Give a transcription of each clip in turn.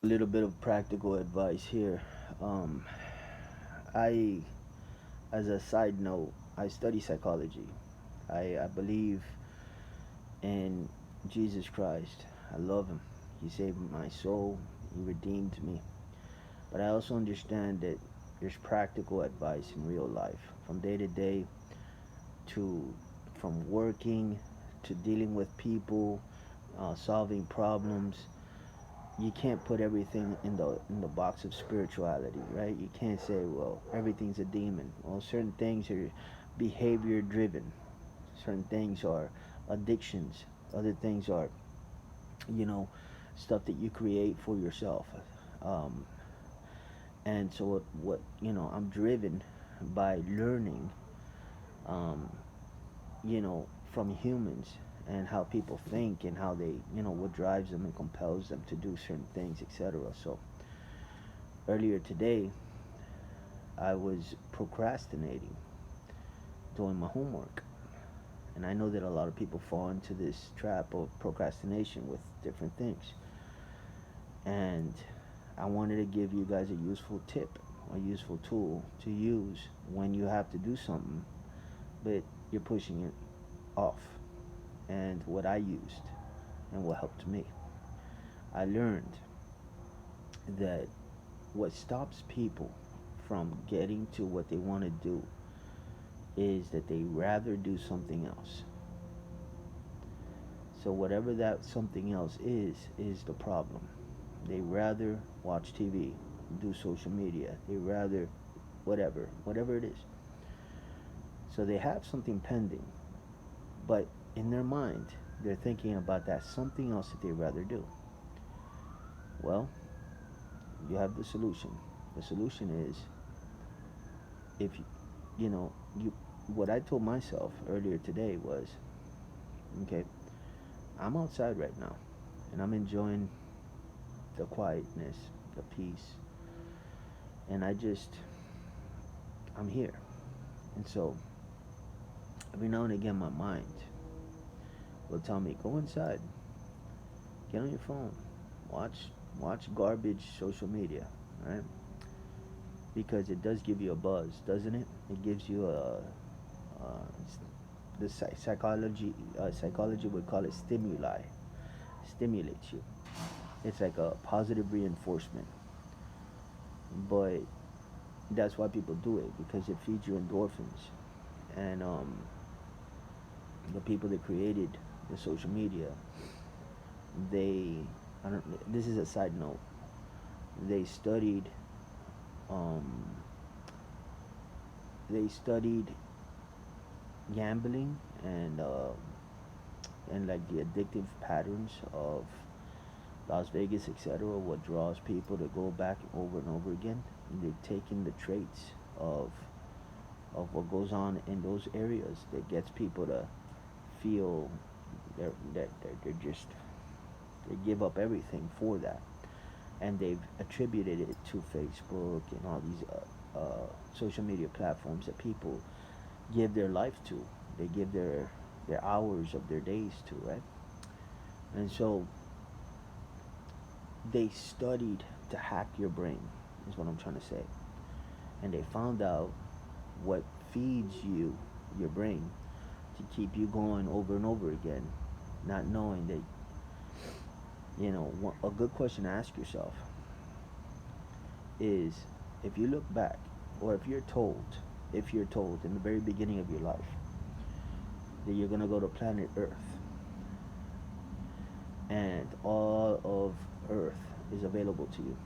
A little bit of practical advice here. Um, I, as a side note, I study psychology. I believe in Jesus Christ. I love him. He saved my soul. He redeemed me. But I also understand that there's practical advice in real life, from day to day, to from working to dealing with people, solving problems. You can't put everything in the box of spirituality, right? You can't say, well, everything's a demon. Well, certain things are behavior driven. Certain things are addictions. Other things are, you know, stuff that you create for yourself. Um, and so what I'm driven by learning, um, from humans and how people think and how they, what drives them and compels them to do certain things, etc. So earlier today, I was procrastinating doing my homework. And I know that a lot of people fall into this trap of procrastination with different things. And I wanted to give you guys a useful tip, a useful tool to use when you have to do something, but you're pushing it off. And what I used and what helped me. I learned that what stops people from getting to what they want to do is that they rather do something else. So whatever that something else is the problem. They rather watch TV, do social media. They rather whatever it is. So they have something pending, but in their mind, they're thinking about that something else that they rather do. Well, you have the solution. The solution is, if you know you what I told myself earlier today was, okay, I'm outside right now and I'm enjoying the quietness, the peace, and I'm here. And so every now and again my mind will tell me, go inside, get on your phone, watch watch garbage social media, right? Because it does give you a buzz, doesn't it? It gives you uh, the psychology would call it stimuli, stimulates you. It's like a positive reinforcement, but that's why people do it, because it feeds you endorphins. And the people that created the social media, they I don't this is a side note, they studied um, they studied gambling and like the addictive patterns of Las Vegas, etc. What draws people to go back over and over again. And they've taken the traits of what goes on in those areas that gets people to feel they're just they give up everything for that, and they've attributed it to Facebook and all these social media platforms that people give their life to. They give their hours of their days to, right? And so they studied to hack your brain, is what I'm trying to say. And they found out what feeds you, your brain, to keep you going over and over again, not knowing that, a good question to ask yourself is, if you look back, or if you're told in the very beginning of your life that you're going to go to planet Earth and all of Earth is available to you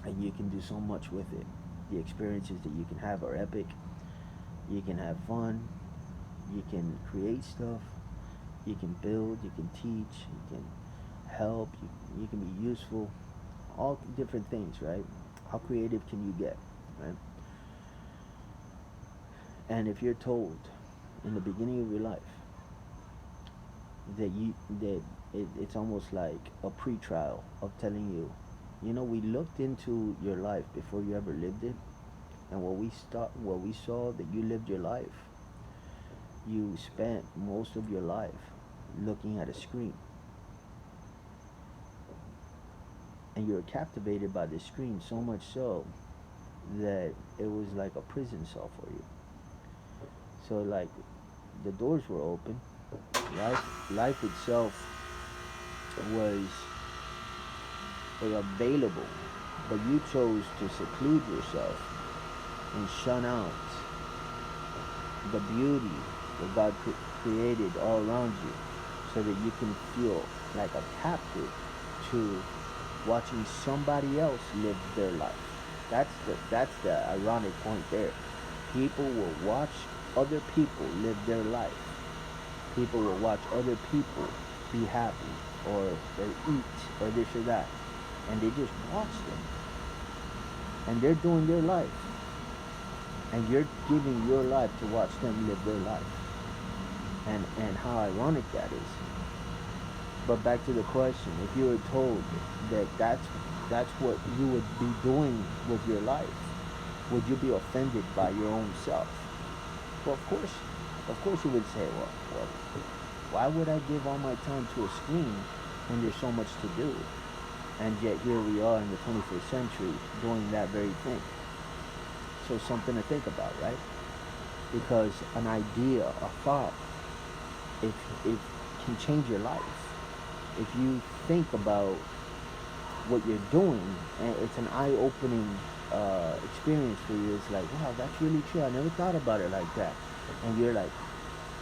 and you can do so much with it. The experiences that you can have are epic. You can have fun. You can create stuff. You can build. You can teach. You can help. You can be useful. All different things, right? How creative can you get, right? And if you're told in the beginning of your life that it's almost like a pre-trial of telling you, we looked into your life before you ever lived it, and what we saw that you lived your life, you spent most of your life looking at a screen. and you're captivated by the screen so much so that it was like a prison cell for you. So like the doors were open, life itself was available, but you chose to seclude yourself and shun out the beauty that God created all around you, so that you can feel like a captive to watching somebody else live their life. That's the ironic point there. People will watch other people live their life. People will watch other people be happy, or they eat, or this or that, and they just watch them, and they're doing their life, and you're giving your life to watch them live their life. And how ironic that is. But back to the question, if you were told that that's what you would be doing with your life, would you be offended by your own self? Well, of course you would say, well, why would I give all my time to a screen when there's so much to do? And yet here we are in the 21st century doing that very thing. So something to think about, right? Because an idea, a thought, it can change your life. If you think about what you're doing, and it's an eye-opening experience for you. It's like, wow, that's really true. I never thought about it like that. And you're like,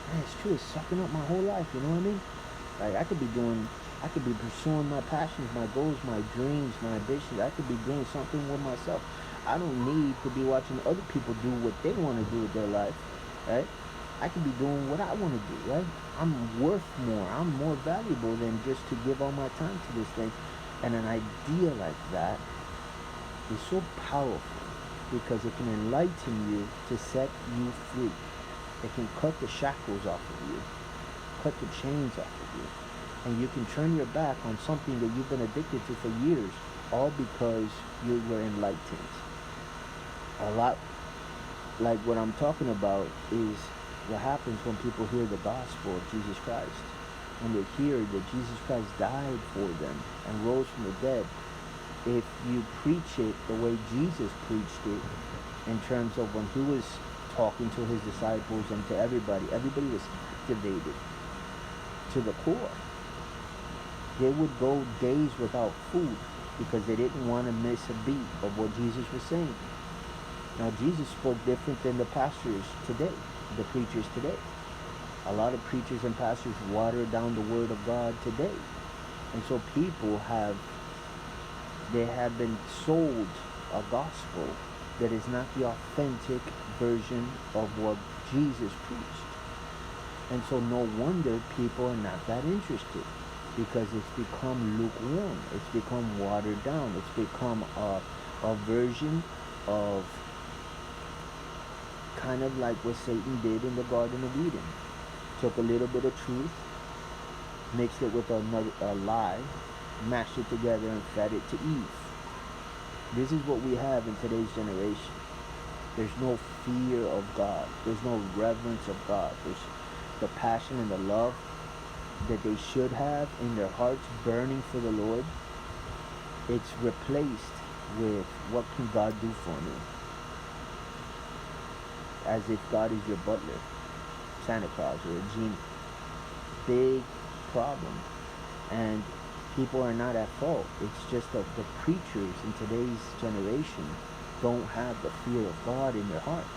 man, it's true. It's sucking up my whole life. You know what I mean? Like I could be pursuing my passions, my goals, my dreams, my ambitions. I could be doing something with myself. I don't need to be watching other people do what they want to do with their life, right? I could be doing what I want to do, right? I'm worth more. I'm more valuable than just to give all my time to this thing. And an idea like that is so powerful because it can enlighten you to set you free. It can cut the shackles off of you, cut the chains off of you. And you can turn your back on something that you've been addicted to for years, all because you were enlightened. A lot like what I'm talking about is what happens when people hear the gospel of Jesus Christ. When they hear that Jesus Christ died for them and rose from the dead, if you preach it the way Jesus preached it, in terms of when he was talking to his disciples and to everybody was activated to the core. They would go days without food because they didn't want to miss a beat of what Jesus was saying. Now, Jesus spoke different than the pastors today, the preachers today. A lot of preachers and pastors water down the word of God today. And so people have been sold a gospel that is not the authentic version of what Jesus preached. And so no wonder people are not that interested, because it's become lukewarm. It's become watered down. It's become a version of kind of like what Satan did in the Garden of Eden. Took a little bit of truth, mixed it with a lie, mashed it together and fed it to Eve. This is what we have in today's generation. There's no fear of God. There's no reverence of God. There's the passion and the love that they should have in their hearts, burning for the Lord. It's replaced with, what can God do for me? As if God is your butler, Santa Claus, or a genie. Big problem. And people are not at fault. It's just that the preachers in today's generation don't have the fear of God in their hearts.